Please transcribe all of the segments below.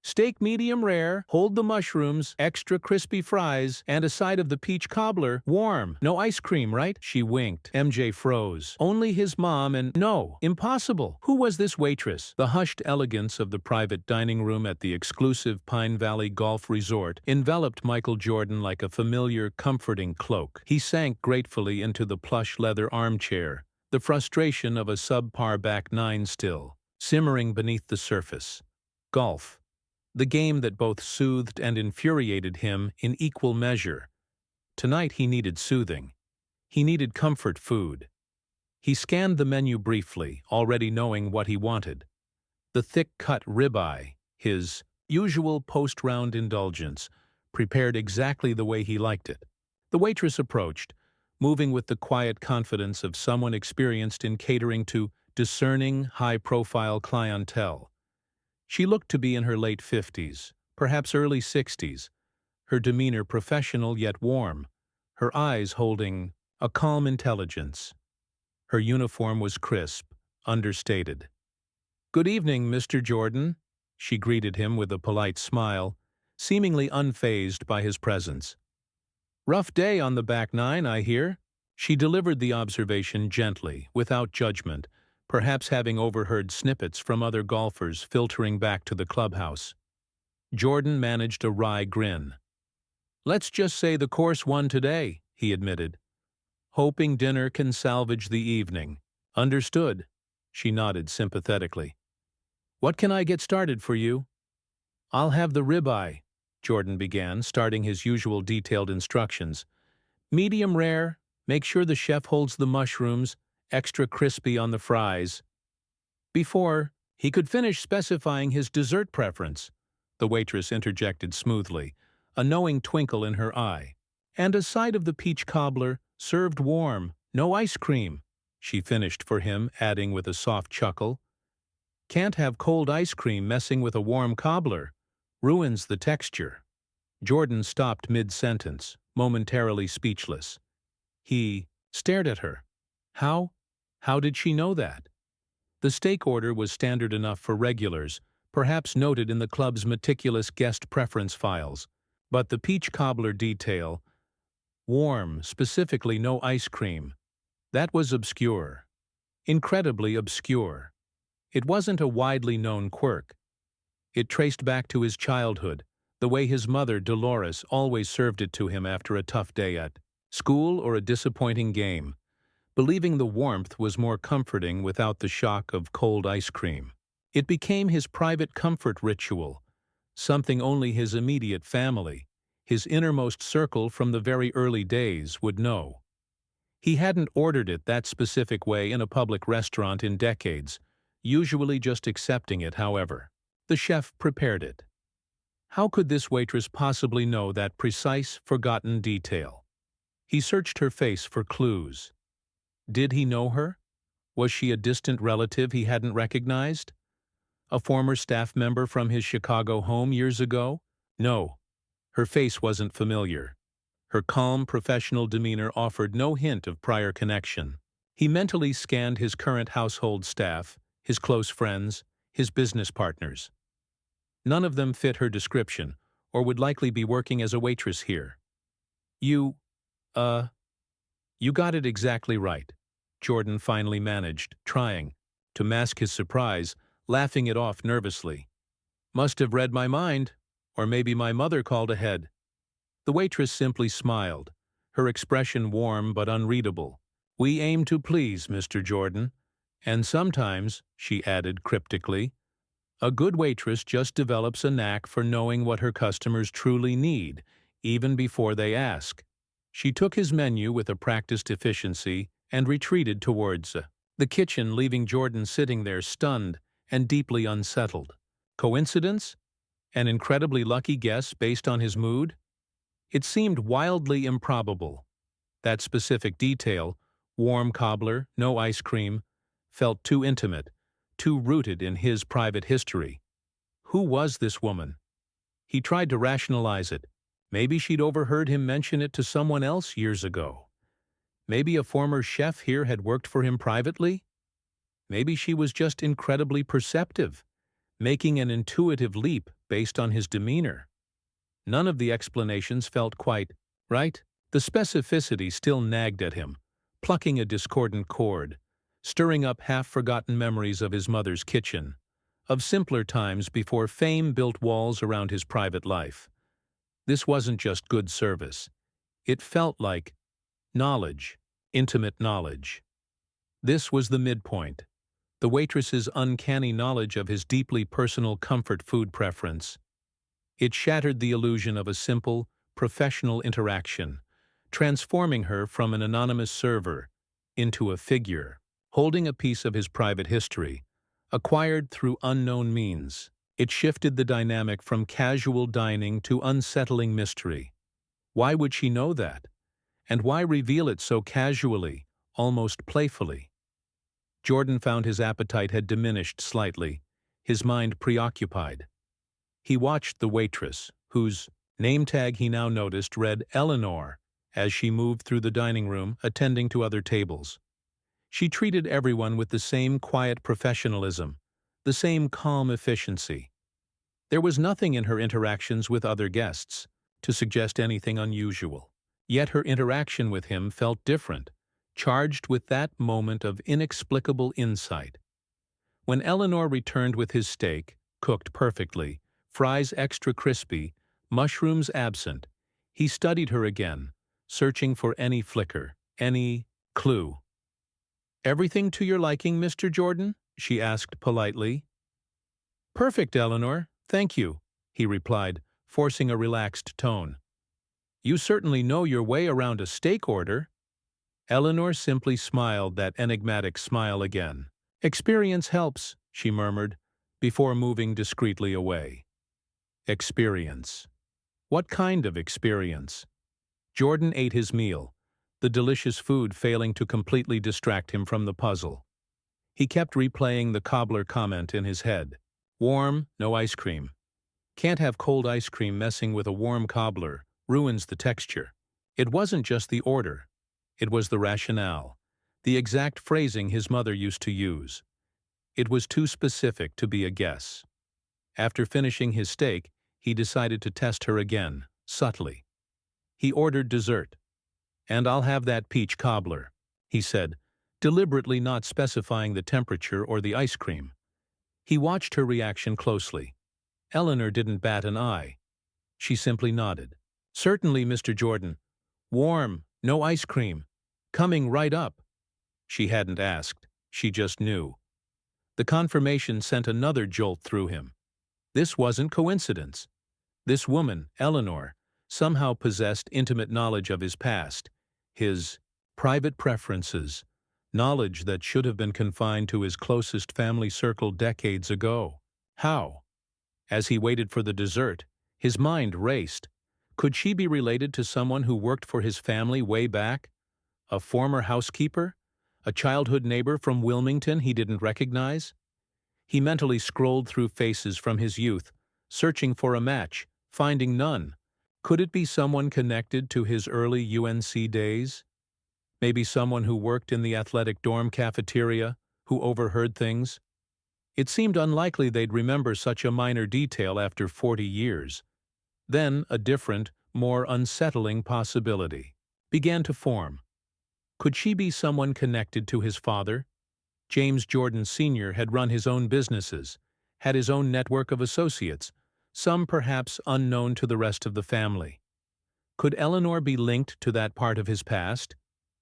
Steak medium rare, hold the mushrooms, extra crispy fries, and a side of the peach cobbler, warm. No ice cream, right? She winked. MJ froze. Only his mom and— No, impossible. Who was this waitress? The hushed elegance of the private dining room at the exclusive Pine Valley Golf Resort enveloped Michael Jordan like a familiar, comforting cloak. He sank gratefully into the plush leather armchair, the frustration of a subpar back nine still simmering beneath the surface. Golf. The game that both soothed and infuriated him in equal measure. Tonight he needed soothing. He needed comfort food. He scanned the menu briefly, already knowing what he wanted. The thick-cut ribeye, his usual post-round indulgence, prepared exactly the way he liked it. The waitress approached, moving with the quiet confidence of someone experienced in catering to discerning, high-profile clientele. She looked to be in her late 50s, perhaps early 60s, her demeanor professional yet warm, her eyes holding a calm intelligence. Her uniform was crisp, understated. "Good evening, Mr. Jordan," she greeted him with a polite smile, seemingly unfazed by his presence. "Rough day on the back nine, I hear." She delivered the observation gently, without judgment, perhaps having overheard snippets from other golfers filtering back to the clubhouse. Jordan managed a wry grin. "Let's just say the course won today," he admitted. "Hoping dinner can salvage the evening." "Understood," she nodded sympathetically. "What can I get started for you?" "I'll have the ribeye," Jordan began, starting his usual detailed instructions. "Medium rare, make sure the chef holds the mushrooms, extra crispy on the fries." Before he could finish specifying his dessert preference, the waitress interjected smoothly, a knowing twinkle in her eye. "And a side of the peach cobbler, served warm, no ice cream," she finished for him, adding with a soft chuckle, "Can't have cold ice cream messing with a warm cobbler. Ruins the texture." Jordan stopped mid-sentence, momentarily speechless. He stared at her. How did she know that? The steak order was standard enough for regulars, perhaps noted in the club's meticulous guest preference files. But the peach cobbler detail, warm, specifically no ice cream, that was obscure. Incredibly obscure. It wasn't a widely known quirk. It traced back to his childhood, the way his mother, Dolores, always served it to him after a tough day at school or a disappointing game, believing the warmth was more comforting without the shock of cold ice cream. It became his private comfort ritual, something only his immediate family, his innermost circle from the very early days, would know. He hadn't ordered it that specific way in a public restaurant in decades, usually just accepting it, however. The chef prepared it. How could this waitress possibly know that precise, forgotten detail? He searched her face for clues. Did he know her? Was she a distant relative he hadn't recognized? A former staff member from his Chicago home years ago? No. Her face wasn't familiar. Her calm, professional demeanor offered no hint of prior connection. He mentally scanned his current household staff, his close friends, his business partners. None of them fit her description, or would likely be working as a waitress here. You got it exactly right," Jordan finally managed, trying to mask his surprise, laughing it off nervously. "Must have read my mind, or maybe my mother called ahead." The waitress simply smiled, her expression warm but unreadable. "We aim to please, Mr. Jordan. And sometimes," she added cryptically, "a good waitress just develops a knack for knowing what her customers truly need, even before they ask." She took his menu with a practiced efficiency and retreated towards the kitchen, leaving Jordan sitting there stunned and deeply unsettled. Coincidence? An incredibly lucky guess based on his mood? It seemed wildly improbable. That specific detail, warm cobbler, no ice cream, felt too intimate, too rooted in his private history. Who was this woman? He tried to rationalize it. Maybe she'd overheard him mention it to someone else years ago. Maybe a former chef here had worked for him privately. Maybe she was just incredibly perceptive. making an intuitive leap based on his demeanor. None of the explanations felt quite right. The specificity still nagged at him, plucking a discordant chord, stirring up half-forgotten memories of his mother's kitchen, of simpler times before fame built walls around his private life. This wasn't just good service. It felt like knowledge, intimate knowledge. This was the midpoint, the waitress's uncanny knowledge of his deeply personal comfort food preference. It shattered the illusion of a simple, professional interaction, transforming her from an anonymous server into a figure, holding a piece of his private history, acquired through unknown means. It shifted the dynamic from casual dining to unsettling mystery. Why would she know that? And why reveal it so casually, almost playfully? Jordan found his appetite had diminished slightly, his mind preoccupied. He watched the waitress, whose name tag he now noticed read Eleanor, as she moved through the dining room, attending to other tables. She treated everyone with the same quiet professionalism, the same calm efficiency. There was nothing in her interactions with other guests to suggest anything unusual. Yet her interaction with him felt different, charged with that moment of inexplicable insight. When Eleanor returned with his steak, cooked perfectly, fries extra crispy, mushrooms absent, he studied her again, searching for any flicker, any clue. "Everything to your liking, Mr. Jordan?" she asked politely. "Perfect, Eleanor, thank you," he replied, forcing a relaxed tone. "You certainly know your way around a steak order." Eleanor simply smiled that enigmatic smile again. "Experience helps," she murmured, before moving discreetly away. Experience. What kind of experience? Jordan ate his meal, the delicious food failing to completely distract him from the puzzle. He kept replaying the cobbler comment in his head. Warm, no ice cream. Can't have cold ice cream messing with a warm cobbler, ruins the texture. It wasn't just the order. It was the rationale, the exact phrasing his mother used to use. It was too specific to be a guess. After finishing his steak, he decided to test her again, subtly. He ordered dessert. "And I'll have that peach cobbler," he said, deliberately not specifying the temperature or the ice cream. He watched her reaction closely. Eleanor didn't bat an eye. She simply nodded. "Certainly, Mr. Jordan. Warm, no ice cream. Coming right up." She hadn't asked. She just knew. The confirmation sent another jolt through him. This wasn't coincidence. This woman, Eleanor, somehow possessed intimate knowledge of his past, his private preferences, knowledge that should have been confined to his closest family circle decades ago. How? As he waited for the dessert, his mind raced. Could she be related to someone who worked for his family way back? A former housekeeper? A childhood neighbor from Wilmington he didn't recognize? He mentally scrolled through faces from his youth, searching for a match, finding none. Could it be someone connected to his early UNC days? Maybe someone who worked in the athletic dorm cafeteria, who overheard things? It seemed unlikely they'd remember such a minor detail after 40 years. Then a different, more unsettling possibility began to form. Could she be someone connected to his father? James Jordan Sr. had run his own businesses, had his own network of associates, some perhaps unknown to the rest of the family. Could Eleanor be linked to that part of his past?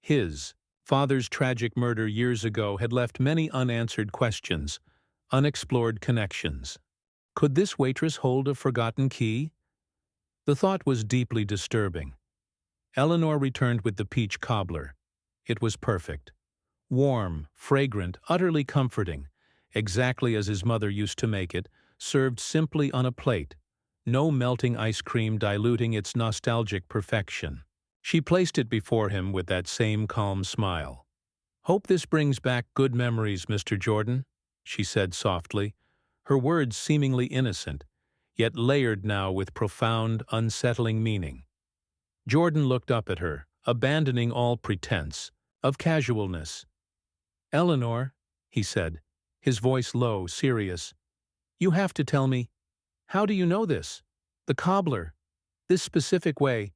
His father's tragic murder years ago had left many unanswered questions, unexplored connections. Could this waitress hold a forgotten key? The thought was deeply disturbing. Eleanor returned with the peach cobbler. It was perfect. Warm, fragrant, utterly comforting, exactly as his mother used to make it, served simply on a plate, no melting ice cream diluting its nostalgic perfection. She placed it before him with that same calm smile. "Hope this brings back good memories, Mr. Jordan," she said softly, her words seemingly innocent, yet layered now with profound, unsettling meaning. Jordan looked up at her, abandoning all pretense of casualness. "Eleanor," he said, his voice low, serious, You have to tell me. How do you know this? The cobbler. This specific way.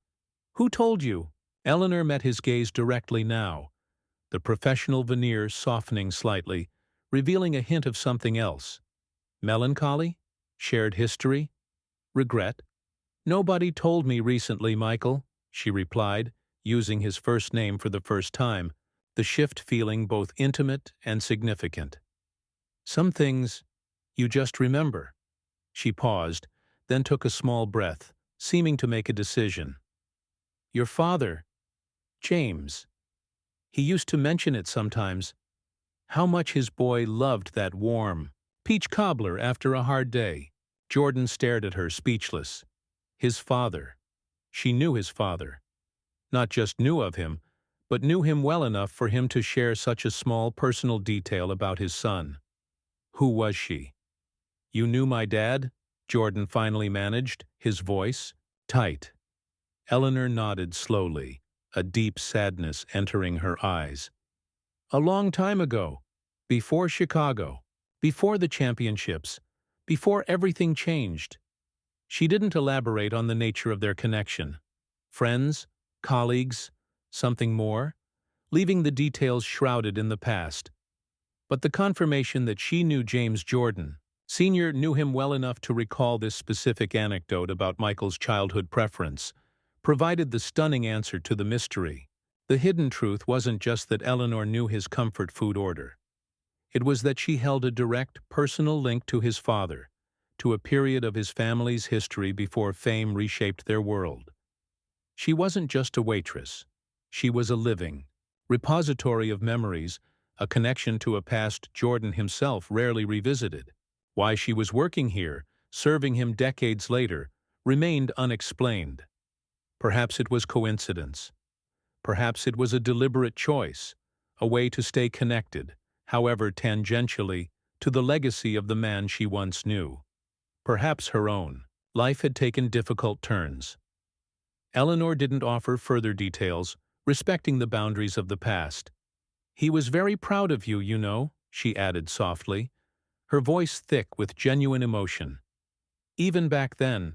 Who told you? Eleanor met his gaze directly now, the professional veneer softening slightly, revealing a hint of something else. Melancholy? Shared history? Regret? Nobody told me recently, Michael, she replied, using his first name for the first time, the shift feeling both intimate and significant. Some things you just remember. She paused, then took a small breath, seeming to make a decision. Your father, James. He used to mention it sometimes. How much his boy loved that warm peach cobbler after a hard day. Jordan stared at her, speechless. His father. She knew his father. Not just knew of him, but knew him well enough for him to share such a small personal detail about his son. Who was she? You knew my dad? Jordan finally managed, his voice tight. Eleanor nodded slowly, a deep sadness entering her eyes. A long time ago, before Chicago, before the championships, before everything changed. She didn't elaborate on the nature of their connection. Friends, colleagues, something more, leaving the details shrouded in the past. But the confirmation that she knew James Jordan, Sr. knew him well enough to recall this specific anecdote about Michael's childhood preference, provided the stunning answer to the mystery. The hidden truth wasn't just that Eleanor knew his comfort food order. It was that she held a direct, personal link to his father, to a period of his family's history before fame reshaped their world. She wasn't just a waitress. She was a living repository of memories, a connection to a past Jordan himself rarely revisited. Why she was working here, serving him decades later, remained unexplained. Perhaps it was coincidence. Perhaps it was a deliberate choice, a way to stay connected, however tangentially, to the legacy of the man she once knew. Perhaps her own. Life had taken difficult turns. Eleanor didn't offer further details, respecting the boundaries of the past. He was very proud of you, you know, she added softly, her voice thick with genuine emotion. Even back then,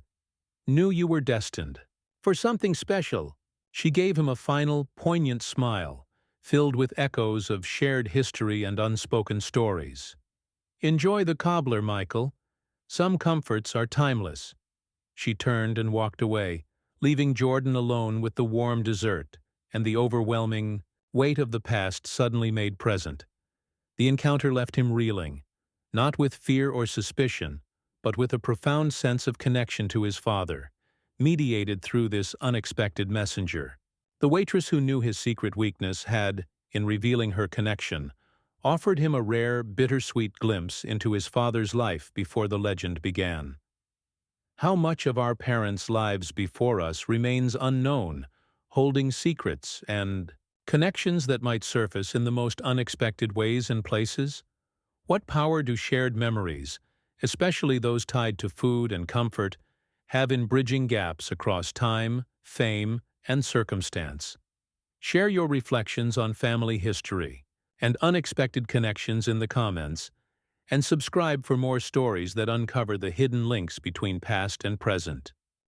knew you were destined for something special. She gave him a final, poignant smile, filled with echoes of shared history and unspoken stories. Enjoy the cobbler, Michael. Some comforts are timeless. She turned and walked away, leaving Jordan alone with the warm dessert and the overwhelming weight of the past suddenly made present. The encounter left him reeling, not with fear or suspicion, but with a profound sense of connection to his father, mediated through this unexpected messenger. The waitress who knew his secret weakness had, in revealing her connection, offered him a rare, bittersweet glimpse into his father's life before the legend began. How much of our parents' lives before us remains unknown, holding secrets and connections that might surface in the most unexpected ways and places? What power do shared memories, especially those tied to food and comfort, have in bridging gaps across time, fame, and circumstance? Share your reflections on family history and unexpected connections in the comments, and subscribe for more stories that uncover the hidden links between past and present.